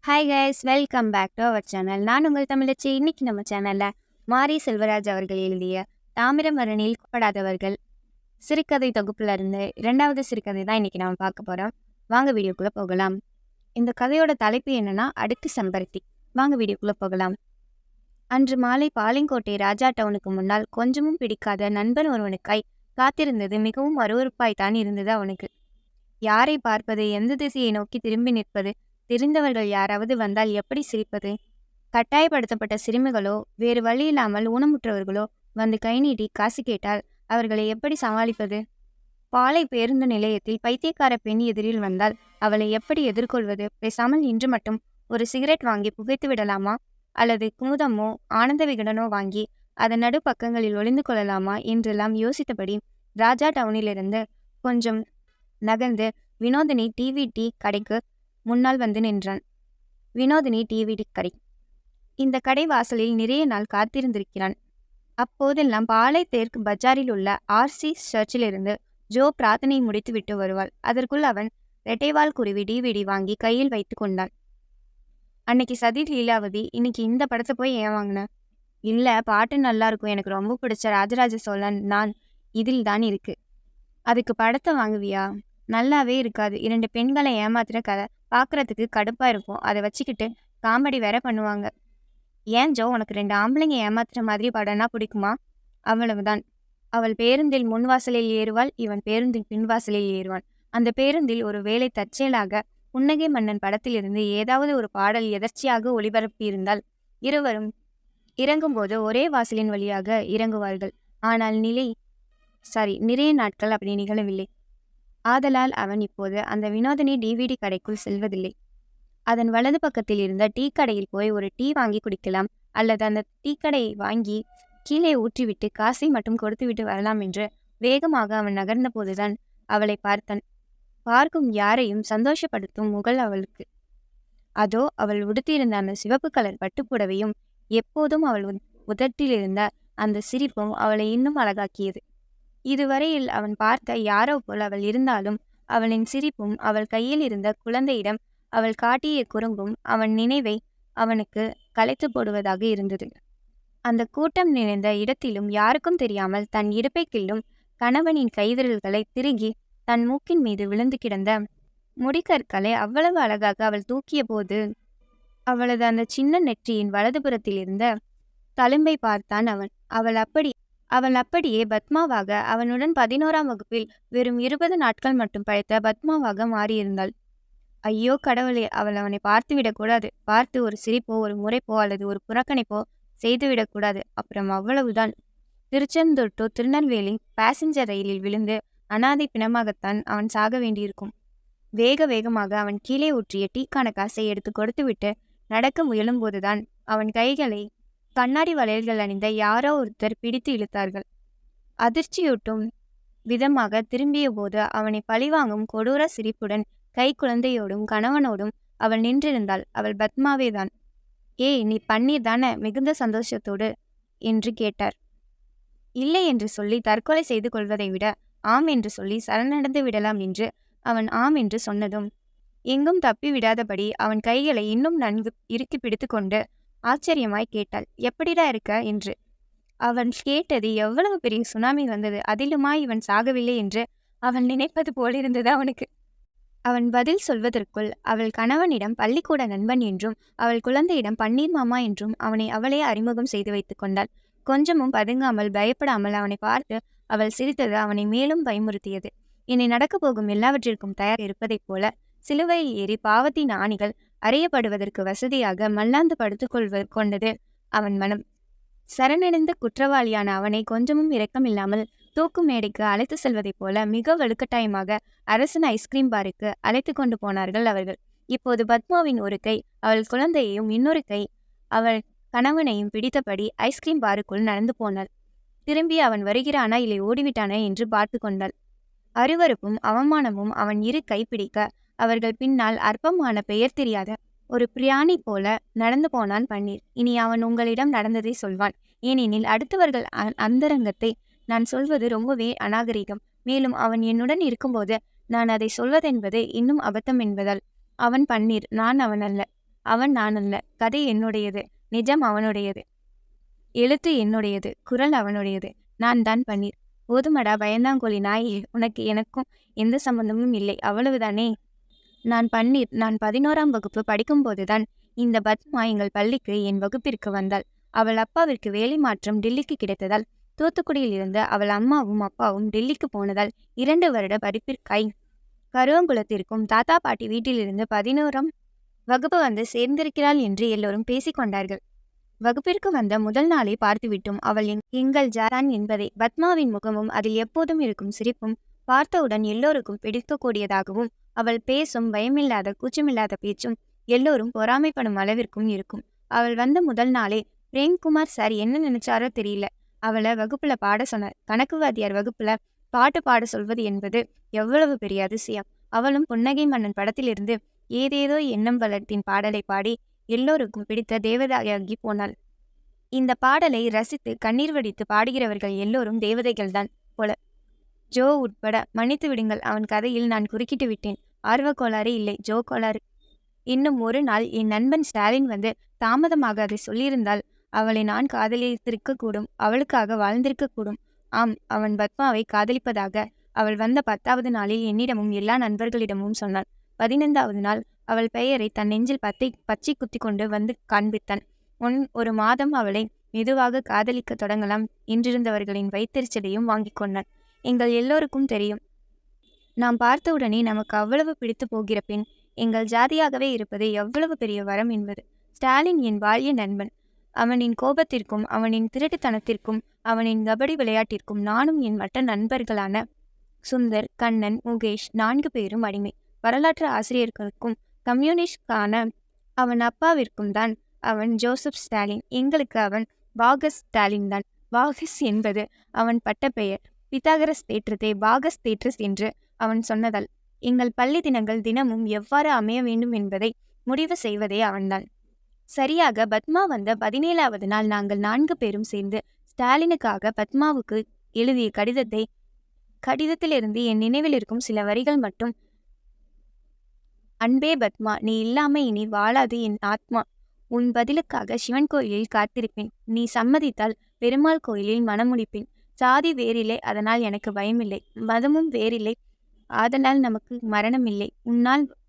Hi guys, welcome back to our channel. நான் உங்கள் தமிழச்சி. இன்னைக்கு நம்ம சேனலில் மாரி செல்வராஜ் அவர்கள் எழுதிய தாமிரபரணியில் படாதவர்கள் சிறுகதை தொகுப்புல இருந்து இரண்டாவது சிறுகதை தான் இன்னைக்கு நம்ம பார்க்க போகிறோம். வாங்க வீடியோக்குள்ளே போகலாம். இந்த கதையோட தலைப்பு என்னன்னா அடுக்கு செம்பருத்தி. வாங்க வீடியோக்குள்ளே போகலாம். அன்று மாலை பாளையங்கோட்டை ராஜா டவுனுக்கு முன்னால் கொஞ்சமும் பிடிக்காத நண்பன் ஒருவனுக்காய் காத்திருந்தது மிகவும் அருவருப்பாய்த்தான் இருந்தது அவனுக்கு. யாரை பார்ப்பது, எந்த திசையை நோக்கி திரும்பி நிற்பது, தெரிந்தவர்கள் யாராவது வந்தால் எப்படி சிரிப்பது? கட்டாயப்படுத்தப்பட்ட சிறுமிகளோ வேறு வழியில்லாமல் ஊனமுற்றவர்களோ வந்து கை நீட்டி காசு கேட்டால் அவர்களை எப்படி சமாளிப்பது? பாளை பேருந்து நிலையத்தில் பைத்தியக்கார பெண் எதிரில் வந்தால் அவளை எப்படி எதிர்கொள்வது? பேசாமல் இன்று மட்டும் ஒரு சிகரெட் வாங்கி புகைத்து விடலாமா? அல்லது குமுதமோ ஆனந்த விகடனோ வாங்கி அதன் நடு பக்கங்களில் ஒளிந்து கொள்ளலாமா என்றெல்லாம் யோசித்தபடி ராஜா டவுனிலிருந்து கொஞ்சம் நகர்ந்து வினோதினி டிவி கடைக்கு முன்னால் வந்து நின்றான். வினோதினி டிவி கடை. இந்த கடை வாசலில் நிறைய நாள் காத்திருந்திருக்கிறான். அப்போதெல்லாம் பாளை தெற்கு பஜாரில் உள்ள ஆர்சி சர்ச்சிலிருந்து ஜோ பிரார்த்தனை முடித்துவிட்டு வருவாள். அதற்குள் அவன் ரெட்டைவால் குருவி டிவிடி வாங்கி கையில் வைத்து கொண்டான். அன்னைக்கு சதி லீலாவதி, இன்னைக்கு இந்த படத்தை போய் ஏன் வாங்கின? இல்லை, பாட்டு நல்லா இருக்கும், எனக்கு ரொம்ப பிடிச்ச ராஜராஜ சோழன் நான் இதில் தான் இருக்கு. அதுக்கு படத்தை வாங்குவியா? நல்லாவே இருக்காது. 2 பெண்களை ஏமாத்துற கதை, பார்க்குறதுக்கு கடுப்பாக இருக்கும். அதை வச்சுக்கிட்டு காமெடி வேற பண்ணுவாங்க. ஏன் ஜோ, உனக்கு 2 ஆம்பளைங்க ஏமாத்துற மாதிரி படம்னா பிடிக்குமா? அவ்வளவுதான். அவள் பேருந்தில் முன்வாசலில் ஏறுவாள், இவன் பேருந்தில் பின்வாசலில் ஏறுவான். அந்த பேருந்தில் ஒரு வேளை தற்செயலாக புன்னகை மன்னன் படத்திலிருந்து ஏதாவது ஒரு பாடல் எதர்ச்சியாக ஒளிபரப்பியிருந்தால் இருவரும் இறங்கும்போது ஒரே வாசலின் வழியாக இறங்குவார்கள். ஆனால் நிறைய நாட்கள் அப்படி நிகழவில்லை. ஆதலால் அவன் இப்போது அந்த வினோதினி டிவிடி கடைக்குள் செல்வதில்லை. அதன் வலது பக்கத்தில் இருந்த டீ கடையில் போய் ஒரு டீ வாங்கி குடிக்கலாம், அல்லது அந்த டீ கடையை வாங்கி கீழே ஊற்றிவிட்டு காசை மட்டும் கொடுத்துவிட்டு வரலாம் என்று வேகமாக அவன் நகர்ந்த போதுதான் அவளை பார்த்தான். பார்க்கும் யாரையும் சந்தோஷப்படுத்தும் முகல் அவளுக்கு. அதோ அவள் உடுத்தியிருந்த அந்த சிவப்பு கலர் பட்டுப்புடவையும் எப்போதும் அவள் உதட்டிலிருந்த அந்த சிரிப்பும் அவளை இன்னும் அழகாக்கியது. இதுவரையில் அவன் பார்த்த யாரோ போல் அவள் இருந்தாலும் அவளின் சிரிப்பும் அவள் கையில் இருந்த குழந்தையிடம் அவள் காட்டிய குறும்பும் அவன் நினைவை அவனுக்கு கலைத்து போடுவதாக இருந்தது. அந்த கூட்டம் நிறைந்த இடத்திலும் யாருக்கும் தெரியாமல் தன் இடுப்பை கிள்ளும் கணவனின் கைவிரல்களை திருகி தன் மூக்கின் மீது விழுந்து கிடந்த முடிக்கற்களை அவ்வளவு அழகாக அவள் தூக்கிய போது அவளது அந்த சின்ன நெற்றியின் வலதுபுறத்தில் இருந்த தழும்பை பார்த்தான் அவன். அவள் அப்படியே பத்மாவாக, அவனுடன் 11ஆம் வகுப்பில் வெறும் 20 நாட்கள் மட்டும் படித்த பத்மாவாக மாறியிருந்தாள். ஐயோ கடவுளே, அவள் அவனை பார்த்துவிடக்கூடாது. பார்த்து ஒரு சிரிப்போ ஒரு முறைப்போ அல்லது ஒரு புறக்கணிப்போ செய்துவிடக்கூடாது. அப்புறம் அவ்வளவுதான். திருச்செந்தூர் டு திருநெல்வேலி பேசஞ்சர் ரயிலில் விழுந்து அனாதை பிணமாகத்தான் அவன் சாக வேண்டியிருக்கும். வேகமாக அவன் கீழே ஊற்றிய டீக்கான காசை எடுத்து கொடுத்துவிட்டு நடக்க முயலும்போதுதான் அவன் கைகளை கண்ணாடி வளையல்கள் அணிந்த யாரோ ஒருத்தர் பிடித்து இழுத்தார்கள். அதிர்ச்சியூட்டும் விதமாக திரும்பிய போது அவனை பழிவாங்கும் கொடூர சிரிப்புடன் கை குழந்தையோடும் கணவனோடும் அவள் நின்றிருந்தாள். அவள் பத்மாவேதான். ஏய், நீ பன்னீர் தானே? மிகுந்த சந்தோஷத்தோடு என்று கேட்டார். இல்லை என்று சொல்லி தற்கொலை செய்து கொள்வதை விட ஆம் என்று சொல்லி சரணடைந்து விடலாம் என்று அவன் ஆம் என்று சொன்னதும் எங்கும் தப்பி விடாதபடி அவன் கைகளை இன்னும் நன்கு இறுக்கி பிடித்து கொண்டு ஆச்சரியமாய் கேட்டாள், எப்படிடா இருக்க என்று. அவன் கேட்டது எவ்வளவு பெரிய சுனாமி வந்தது. அதிலுமாய் இவன் சாகவில்லை என்று அவன் நினைப்பது போலிருந்தது அவனுக்கு. அவன் பதில் சொல்வதற்குள் அவள் கணவனிடம் பள்ளிக்கூட நண்பன் என்றும் அவள் குழந்தையிடம் பன்னீர் மாமா என்றும் அவளே அறிமுகம் செய்து வைத்து கொண்டாள். கொஞ்சமும் பதுங்காமல் பயப்படாமல் அவனை பார்த்து அவள் சிரித்தது அவனை மேலும் பயமுறுத்தியது. இனி நடக்கப் போகும் எல்லாவற்றிற்கும் தயார் இருப்பதைப் போல சிலுவையில் ஏறி பாவத்தின் ஆணிகள் அறியப்படுவதற்கு வசதியாக மல்லாந்து கொண்டது அவன் மனம். சரணடைந்த குற்றவாளியான அவனை கொஞ்சமும் இரக்கமில்லாமல் தூக்கு மேடைக்கு அழைத்து செல்வதைப் போல மிக வலுக்கட்டாயமாக அரசன் ஐஸ்கிரீம் பாருக்கு அழைத்து கொண்டு போனார்கள் அவர்கள். இப்போது பத்மாவின் ஒரு கை அவள் குழந்தையையும் இன்னொரு கை அவள் கணவனையும் பிடித்தபடி ஐஸ்கிரீம் பாருக்குள் நடந்து போனாள். திரும்பி அவன் வருகிறானா இல்லை ஓடிவிட்டானா என்று பார்த்து கொண்டாள். அருவருப்பும் அவமானமும் அவன் இரு கைப்பிடிக்க அவர்கள் பின்னால் அற்பமான பெயர் தெரியாத ஒரு பிரியாணி போல நடந்து போனான் பன்னீர். இனி அவன் உங்களிடம் நடந்ததை சொல்வான். ஏனெனில் அடுத்தவர்கள் அந்தரங்கத்தை நான் சொல்வது ரொம்பவே அநாகரிகம். மேலும் அவன் என்னுடன் இருக்கும்போது நான் அதை சொல்வதென்பது இன்னும் அபத்தம் என்பதால். அவன் பன்னீர், நான் அவன் அல்ல. அவன் நான் அல்ல. கதை என்னுடையது. நிஜம் அவனுடையது. எழுத்து என்னுடையது. குரல் அவனுடையது. நான் தான் பன்னீர். போதுமடா பயந்தாங்கோலி நாயே, உனக்கு எனக்கும் எந்த சம்பந்தமும் இல்லை, அவ்வளவுதானே? நான் பன்னீர். நான் 11ஆம் வகுப்பு படிக்கும்போதுதான் இந்த பத்மா எங்கள் பள்ளிக்கு என் வகுப்பிற்கு வந்தாள். அவள் அப்பாவிற்கு வேலை மாற்றம் டில்லிக்கு கிடைத்ததால் தூத்துக்குடியில் இருந்து அவள் அம்மாவும் அப்பாவும் டில்லிக்கு போனதால் 2 வருட படிப்பிற்காய் கருவங்குளத்திற்கும் தாத்தா பாட்டி வீட்டிலிருந்து 11ஆம் வகுப்பு வந்து சேர்ந்திருக்கிறாள் என்று எல்லோரும் பேசிக்கொண்டார்கள். வகுப்பிற்கு வந்த முதல் நாளே பார்த்துவிட்டோம் அவள் எங்கள் ஜாதான் என்பதை. பத்மாவின் முகமும் அதில் எப்போதும் இருக்கும் சிரிப்பும் பார்த்தவுடன் எல்லோருக்கும் பிடிக்கக்கூடியதாகவும், அவள் பேசும் பயமில்லாத கூச்சமில்லாத பேச்சும் எல்லோரும் பொறாமைப்படும் அளவிற்கும் இருக்கும். அவள் வந்த முதல் நாளே பிரேம்குமார் சார் என்ன நினைச்சாரோ தெரியல, அவளை வகுப்புல பாட சொன்னார். கணக்கு வாத்தியார் வகுப்புல பாட்டு பாட சொல்வது என்பது எவ்வளவு பெரிய அதிசயம். அவளும் புன்னகை மன்னன் படத்திலிருந்து ஏதேதோ எண்ணம் வளர்த்தின் பாடலை பாடி எல்லோருக்கும் பிடித்த தேவதையாகி போனாள். இந்த பாடலை ரசித்து கண்ணீர் வடித்து பாடுகிறவர்கள் எல்லோரும் தேவதைகள்தான் போல. ஜோ உட்பட. மன்னித்து விடுங்கள், அவன் கதையில் நான் குறுக்கிட்டு விட்டேன். ஆர்வ கோளாறு இல்லை, ஜோ கோளாறு. இன்னும் ஒரு நாள் என் நண்பன் ஸ்டாலின் வந்து தாமதமாக அதை சொல்லியிருந்தால் அவளை நான் காதலித்திருக்க கூடும், அவளுக்காக வாழ்ந்திருக்க கூடும். ஆம், அவன் பத்மாவை காதலிப்பதாக அவள் வந்த 10வது நாளில் என்னிடமும் எல்லா நண்பர்களிடமும் சொன்னான். 15வது நாள் அவள் பெயரை தன் நெஞ்சில் பச்சை குத்தி கொண்டு வந்து காண்பித்தான். ஒரு மாதம் அவளை மெதுவாக காதலிக்க தொடங்கலாம் என்றிருந்தவர்களின் வைத்தறிச்சலையும் வாங்கிக் கொண்டான். எங்கள் எல்லோருக்கும் தெரியும், நாம் பார்த்தவுடனே நமக்கு அவ்வளவு பிடித்து போகிற பெண் எங்கள் ஜாதியாகவே இருப்பது எவ்வளவு பெரிய வரம் என்பது. ஸ்டாலின் என் பால்ய நண்பன். அவனின் கோபத்திற்கும் அவனின் திருட்டுத்தனத்திற்கும் அவனின் கபடி விளையாட்டிற்கும் நானும் என் மற்ற நண்பர்களான சுந்தர், கண்ணன், முகேஷ் 4 பேரும் அடிமை. வரலாற்று ஆசிரியர்களுக்கும் கம்யூனிஸ்டுக்கான அவன் அப்பாவிற்கும் தான் அவன் ஜோசப் ஸ்டாலின். எங்களுக்கு அவன் பாகஸ் ஸ்டாலின் தான். பாகஸ் என்பது அவன் பட்டப்பெயர். பித்தாகரஸ் தேற்றத்தை பாகஸ் தேற்றஸ் என்று அவன் சொன்னதால் எங்கள் பள்ளி தினங்கள் தினமும் எவ்வாறு அமைய வேண்டும் என்பதை முடிவு செய்வதே அவன்தான். சரியாக பத்மா வந்த 17வது நாள் நாங்கள் 4 பேரும் சேர்ந்து ஸ்டாலினுக்காக பத்மாவுக்கு எழுதிய கடிதத்திலிருந்து என் நினைவில் இருக்கும் சில வரிகள் மட்டும். அன்பே பத்மா, நீ இல்லாம இனி வாழாது என் ஆத்மா. உன் பதிலுக்காக சிவன் கோயிலில் காத்திருப்பேன். நீ சம்மதித்தால் பெருமாள் கோயிலில் மனமுடிப்பேன். சாதி வேறில்லை, அதனால் எனக்கு பயமில்லை. மதமும் வேறில்லை, ஆதலால் நமக்கு மரணம் இல்லை.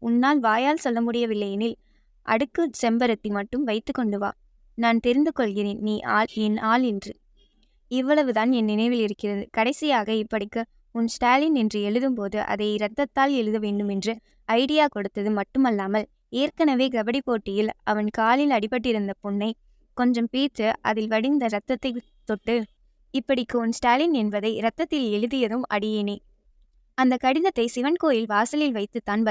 உன்னால் வாயால் சொல்ல முடியவில்லை எனில் அடுக்கு செம்பருத்தி மட்டும் வைத்து கொண்டு வா. நான் தெரிந்து கொள்கிறேன் நீ என் ஆள் என்று. இவ்வளவுதான் என் நினைவில் இருக்கிறது. கடைசியாக இப்படிக்கு உன் ஸ்டாலின் என்று எழுதும்போது அதை இரத்தத்தால் எழுத வேண்டும் என்று ஐடியா கொடுத்தது மட்டுமல்லாமல், ஏற்கனவே கபடி போட்டியில் அவன் காலில் அடிபட்டிருந்த பொண்ணை கொஞ்சம் பீத்து அதில் வடிந்த இரத்தத்தை தொட்டு இப்படிக்கு உன் ஸ்டாலின் என்பதை இரத்தத்தில் எழுதியதும் அடியேனே. அந்த கடிதத்தை சிவன் கோயில் வாசலில் வைத்துத்தான்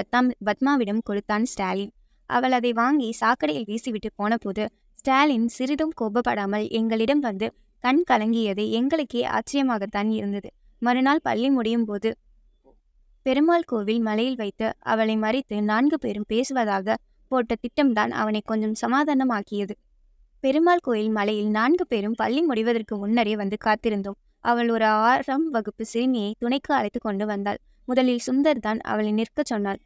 பத்மாவிடம் கொடுத்தான் ஸ்டாலின். அவள் அதை வாங்கி சாக்கடையில் வீசிவிட்டு போனபோது ஸ்டாலின் சிறிதும் கோபப்படாமல் எங்களிடம் வந்து கண் கலங்கியது எங்களுக்கே ஆச்சரியமாகத்தான் இருந்தது. மறுநாள் பள்ளி முடியும் போது பெருமாள் கோவில் மலையில் வைத்து அவளை மறித்து 4 பேரும் பேசுவதாக போட்ட திட்டம்தான் அவனை கொஞ்சம் சமாதானமாக்கியது. பெருமாள் கோயில் மலையில் 4 பேரும் பள்ளி முடிவதற்கு முன்னரே வந்து காத்திருந்தோம். அவள் ஒரு 6ஆம் வகுப்பு சிறுமியை துணைக்கு அழைத்து கொண்டு வந்தாள். முதலில் சுந்தர் தான் அவளை நிற்கச் சொன்னாள்.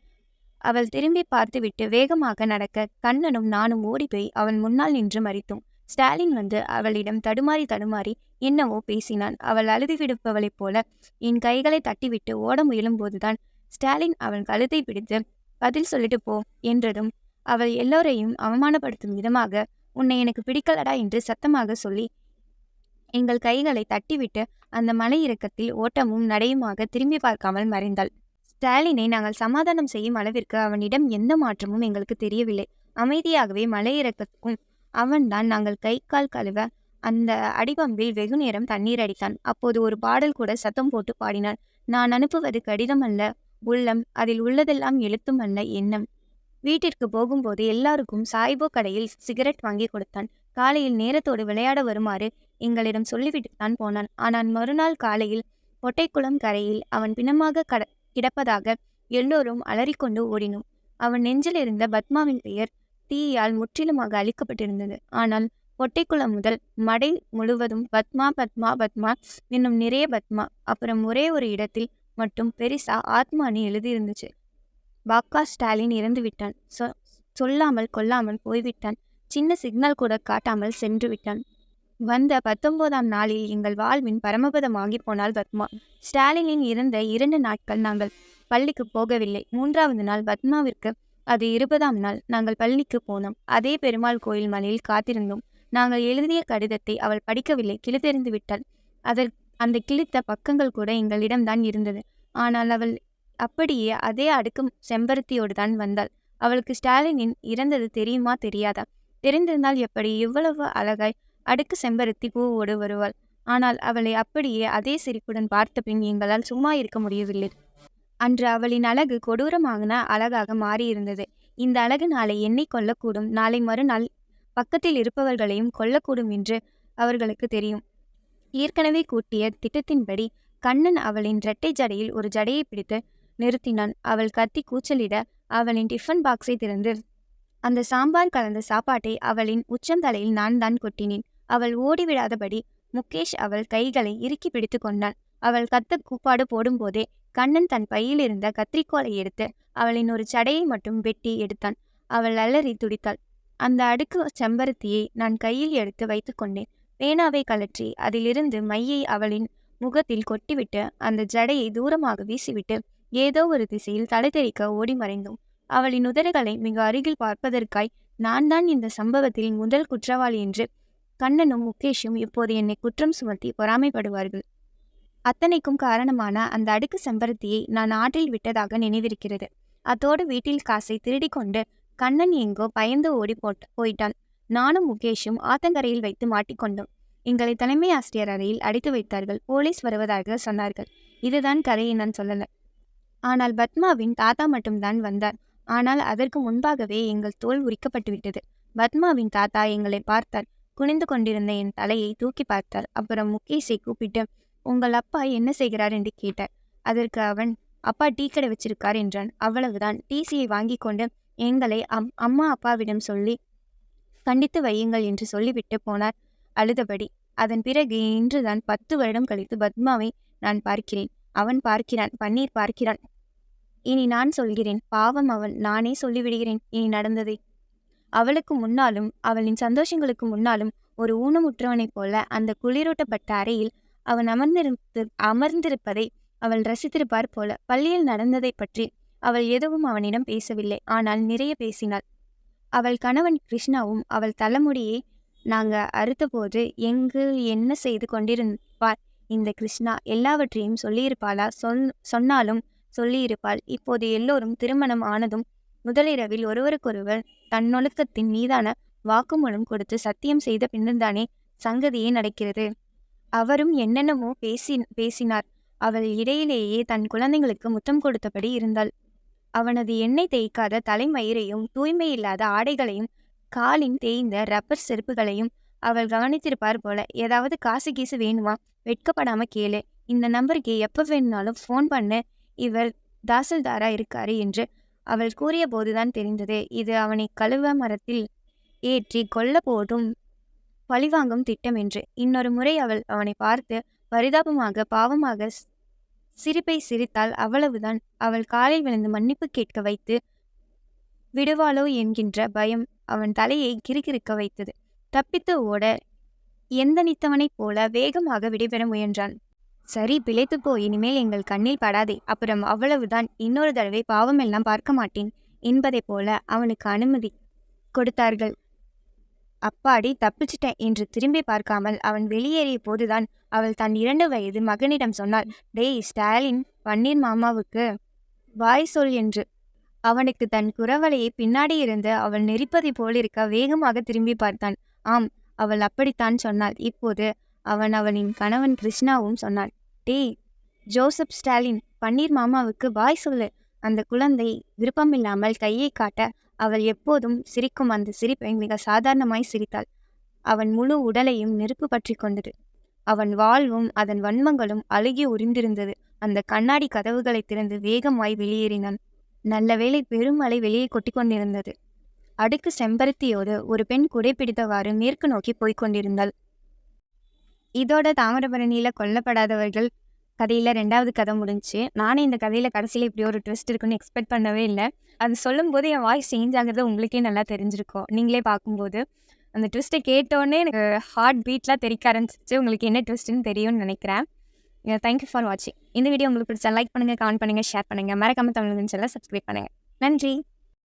அவள் திரும்பி பார்த்துவிட்டு வேகமாக நடக்க கண்ணனும் நானும் ஓடிப்போய் அவள் முன்னால் நின்று மறித்தோம். ஸ்டாலின் வந்து அவளிடம் தடுமாறி என்னவோ பேசினான். அவள் அழுது விடுப்பவளைப் போல என் கைகளை தட்டிவிட்டு ஓட முயலும்போதுதான் ஸ்டாலின் அவள் கழுத்தை பிடித்து பதில் சொல்லிட்டு போ என்றதும் அவள் எல்லோரையும் அவமானப்படுத்தும் விதமாக உன்னை எனக்கு பிடிக்கலடா என்று சத்தமாக சொல்லி எங்கள் கைகளை தட்டிவிட்டு அந்த மலை இறக்கத்தில் ஓட்டமும் நடையுமாக திரும்பி பார்க்காமல் மறைந்தாள். ஸ்டாலினை நாங்கள் சமாதானம் செய்யும் அளவிற்கு அவனிடம் எந்த மாற்றமும் எங்களுக்கு தெரியவில்லை. அமைதியாகவே மலை இறக்கத்துக்கும் அவன்தான் நாங்கள் கை கால் கழுவ அந்த அடிபம்பில் வெகு நேரம் தண்ணீர் அடித்தான். அப்போது ஒரு பாடல் கூட சத்தம் போட்டு பாடினான். நான் அனுப்புவது கடிதம் அல்ல உள்ளம், அதில் உள்ளதெல்லாம் எழுத்தும் அல்ல எண்ணம். வீட்டிற்கு போகும்போது எல்லாருக்கும் சாய்போ கடையில் சிகரெட் வாங்கி கொடுத்தான். காலையில் நேரத்தோடு விளையாட வருமாறு எங்களிடம் சொல்லிவிட்டுத்தான் போனான். ஆனால் மறுநாள் காலையில் ஒட்டைக்குளம் கரையில் அவன் பிணமாக கிடப்பதாக எல்லோரும் அலறிக்கொண்டு ஓடினோம். அவன் நெஞ்சில் இருந்த பத்மாவின் பெயர் தீயால் முற்றிலுமாக அழிக்கப்பட்டிருந்தது. ஆனால் ஒட்டைக்குளம் முதல் மடை முழுவதும் பத்மா பத்மா பத்மா இன்னும் நிறைய பத்மா. அப்புறம் ஒரே ஒரு இடத்தில் மட்டும் பெரிசா ஆத்மானு எழுதியிருந்துச்சு. பாக்கா ஸ்டாலின் இறந்து விட்டான். சொல்லாமல் கொள்ளாமல் போய்விட்டான். சின்ன சிக்னல் கூட காட்டாமல் சென்று விட்டான். வந்த 19ஆம் நாளில் எங்கள் வாழ்வின் பரமபதமாகி போனாள் பத்மா. ஸ்டாலினின் இறந்த 2 நாட்கள் நாங்கள் பள்ளிக்கு போகவில்லை. 3வது நாள் பத்மாவிற்கு அது 20ஆம் நாள். நாங்கள் பள்ளிக்கு போனோம். அதே பெருமாள் கோயில் மலையில் காத்திருந்தோம். நாங்கள் எழுதிய கடிதத்தை அவள் படிக்கவில்லை. கிழித்தெறிந்து விட்டாள். அந்த கிழித்த பக்கங்கள் கூட எங்களிடம்தான் இருந்தது. ஆனால் அவள் அப்படியே அதே அடுக்கு செம்பருத்தியோடு தான் வந்தாள். அவளுக்கு ஸ்டாலினின் இறந்தது தெரியுமா தெரியாதா? தெரிந்திருந்தால் எப்படி இவ்வளவு அழகாய் அடுக்கு செம்பருத்தி பூவோடு வருவாள்? ஆனால் அவளை அப்படியே அதே சிரிப்புடன் பார்த்த பின் எங்களால் சும்மா இருக்க முடியவில்லை. அன்று அவளின் அழகு கொடூரமான அழகாக மாறியிருந்தது. இந்த அழகு நாளை என்னை கொல்லக்கூடும், நாளை மறுநாள் பக்கத்தில் இருப்பவர்களையும் கொல்லக்கூடும் என்று அவர்களுக்கு தெரியும். ஏற்கனவே கூட்டிய திட்டத்தின்படி கண்ணன் அவளின் இரட்டை ஜடையில் ஒரு ஜடையை பிடித்து நிறுத்தினான். அவள் கத்தி கூச்சலிட அவளின் டிஃபன் பாக்ஸை திறந்து அந்த சாம்பார் கலந்த சாப்பாட்டை அவளின் உச்சந்தலையில் நான் தான் கொட்டினேன். அவள் ஓடிவிடாதபடி முகேஷ் அவள் கைகளை இறுக்கி பிடித்து கொண்டான். அவள் கத்த கூப்பாடு போடும்போதே கண்ணன் தன் பையில் இருந்த கத்திரிக்கோலை எடுத்து அவளின் ஒரு சடையை மட்டும் வெட்டி எடுத்தான். அவள் அலறி துடித்தாள். அந்த அடுக்கு செம்பருத்தியை நான் கையில் எடுத்து வைத்து கொண்டேன். பேனாவை கழற்றி அதிலிருந்து மையை அவளின் முகத்தில் கொட்டிவிட்டு அந்த ஜடையை தூரமாக வீசிவிட்டு ஏதோ ஒரு திசையில் தலை தெறிக்க ஓடி மறைந்தோம். அவளின் உதடுகளை மிக அருகில் பார்ப்பதற்காய் நான் தான் இந்த சம்பவத்தில் முதல் குற்றவாளி என்று கண்ணனும் முகேஷும் இப்போது என்னை குற்றம் சுமத்தி பொறாமைப்படுவார்கள். அத்தனைக்கும் காரணமான அந்த அடுக்கு செம்பருத்தியை நான் ஆற்றில் விட்டதாக நினைவிருக்கிறது. அதோடு வீட்டில் காசை திருடி கொண்டு கண்ணன் எங்கோ பயந்து ஓடி போயிட்டான். நானும் முகேஷும் ஆத்தங்கரையில் வைத்து மாட்டிக்கொண்டோம். எங்களை தலைமை ஆசிரியர் அறையில் அடைத்து வைத்தார்கள். போலீஸ் வருவதாக சொன்னார்கள். இதுதான் கதையை நான் சொல்லல. ஆனால் பத்மாவின் தாத்தா மட்டும்தான் வந்தார். ஆனால் அதற்கு முன்பாகவே எங்கள் தோல் உரிக்கப்பட்டு விட்டது. பத்மாவின் தாத்தா எங்களை பார்த்தார். குனிந்து கொண்டிருந்த என் தலையை தூக்கி பார்த்தார். அப்புறம் முகேஷை கூப்பிட்டு, உங்கள் அப்பா என்ன செய்கிறார் என்று கேட்டார். அதற்கு அவன், அப்பா டீ கடை வச்சிருக்கார் என்றான். அவ்வளவுதான். டிசியை வாங்கி கொண்டு எங்களை அம்மா அப்பாவிடம் சொல்லி கண்டித்து வையுங்கள் என்று சொல்லிவிட்டு போனார் அழுதபடி. அதன் பிறகு இன்றுதான் 10 வருடம் கழித்து பத்மாவை நான் பார்க்கிறேன். அவன் பார்க்கிறான். பன்னீர் பார்க்கிறான். இனி நான் சொல்கிறேன். பாவம் அவள். நானே சொல்லிவிடுகிறேன் இனி நடந்ததை. அவளுக்கு முன்னாலும் அவளின் சந்தோஷங்களுக்கு முன்னாலும் ஒரு ஊனமுற்றவனைப் போல அந்த குளிரூட்டப்பட்ட அறையில் அவன் அமர்ந்திருப்பதை அவள் ரசித்திருப்பார் போல. பள்ளியில் நடந்ததை பற்றி அவள் எதுவும் அவனிடம் பேசவில்லை. ஆனால் நிறைய பேசினாள். அவள் கணவன் கிருஷ்ணாவும் அவள் தலைமுடியை நாங்க அறுத்தபோது எங்கு என்ன செய்து கொண்டிருப்பார் இந்த கிருஷ்ணா? எல்லாவற்றையும் சொல்லியிருப்பாளா? சொன்னாலும் சொல்லியிருப்பாள். இப்போது எல்லோரும் திருமணம் ஆனதும் முதலிரவில் ஒருவருக்கொருவர் தன்னொழுக்கத்தின் மீதான வாக்குமூலம் கொடுத்து சத்தியம் செய்த பின்னர்தானே சங்கதியே நடக்கிறது. அவரும் என்னென்னமோ பேசினார். அவள் இடையிலேயே தன் குழந்தைங்களுக்கு முத்தம் கொடுத்தபடி இருந்தாள். அவனது எண்ணெய் தேய்க்காத தலைமயிரையும் தூய்மையில்லாத ஆடைகளையும் காலின் தேய்ந்த ரப்பர் செருப்புகளையும் அவள் கவனித்திருப்பார் போல. ஏதாவது காசு கீசு வேணுமா? வெட்கப்படாம கேளு. இந்த நம்பருக்கு எப்ப வேணும்னாலும் ஃபோன் பண்ணு. இவர் தாசில்தாரா இருக்காரு என்று அவள் கூறிய போதுதான் தெரிந்தது, இது அவனை கழுவ மரத்தில் ஏற்றி கொல்ல போதும் பழிவாங்கும் திட்டம் என்று. இன்னொரு முறை அவள் அவனை பார்த்து பரிதாபமாக பாவமாக சிரிப்பை சிரித்தாள். அவ்வளவுதான். அவள் காலில் விழுந்து மன்னிப்பு கேட்க வைத்து விடுவாளோ என்கின்ற பயம் அவன் தலையை கிறுகிறுக்க வைத்தது. தப்பித்து ஓட எந்தனித்தவனைப் போல வேகமாக விடைபெற முயன்றான். சரி, பிழைத்துப்போ, இனிமேல் எங்கள் கண்ணில் படாதே. அப்புறம் அவ்வளவுதான். இன்னொரு தடவை பாவமெல்லாம் பார்க்க மாட்டேன் என்பதை போல அவனுக்கு அனுமதி கொடுத்தார்கள். அப்பாடி, தப்பிச்சிட்டேன் என்று திரும்பி பார்க்காமல் அவன் வெளியேறிய போதுதான் அவள் தன் 2 வயது மகனிடம் சொன்னாள், டேய் ஸ்டாலின், பன்னீர் மாமாவுக்கு பாய் சொல் என்று. அவனுக்கு தன் குரவலையை பின்னாடி இருந்து அவள் நெரிப்பதை போலிருக்க வேகமாக திரும்பி பார்த்தான். ஆம், அவள் அப்படித்தான் சொன்னாள். இப்போது அவளின் கணவன் கிருஷ்ணாவும் சொன்னான், டேய் ஜோசப் ஸ்டாலின், பன்னீர் மாமாவுக்கு பாய் சொல்லு. அந்த குழந்தை விருப்பமில்லாமல் கையை காட்ட அவள் எப்போதும் சிரிக்கும் அந்த சிரிப்பை மிக சாதாரணமாய் சிரித்தாள். அவன் முழு உடலையும் நெருப்பு பற்றி கொண்டது. அவன் வாழ்வும் அதன் வன்மங்களும் அழுகி உறிந்திருந்தது. அந்த கண்ணாடி கதவுகளை திறந்து வேகமாய் வெளியேறினான். நல்லவேளை பெருமழை வெளியே கொட்டி கொண்டிருந்தது. அடுக்கு செம்பருத்தியோடு ஒரு பெண் குடை பிடித்தவாறு மேற்கு நோக்கி போய்க் கொண்டிருந்தாள். இதோட தாமிரபரணியில கொல்லப்படாதவர்கள் கதையில் 2வது கதை முடிஞ்சுச்சு. நானே இந்த கதையில் கடைசியில் இப்படி ஒரு ட்விஸ்ட் இருக்குன்னு எக்ஸ்பெக்ட் பண்ணவே இல்லை. அது சொல்லும்போது என் வாய்ஸ் சேஞ்ச் ஆகுறது உங்களுக்கே நல்லா தெரிஞ்சிருக்கும். நீங்களே பார்க்கும்போது அந்த ட்விஸ்ட்டை கேட்டோடனே எனக்கு ஹார்ட் பீட்லாம் தெறிக்க ஆரம்பிச்சிச்சு. உங்களுக்கு என்ன ட்விஸ்ட்டுன்னு தெரியும்னு நினைக்கிறேன். தேங்க்யூ ஃபார் வாட்சிங். இந்த வீடியோ உங்களுக்கு பிடிச்சா லைக் பண்ணுங்கள், கமெண்ட் பண்ணுங்கள், ஷேர் பண்ணுங்கள். மறக்காம தமிழ் சேனலை சப்ஸ்கிரைப் பண்ணுங்கள். நன்றி.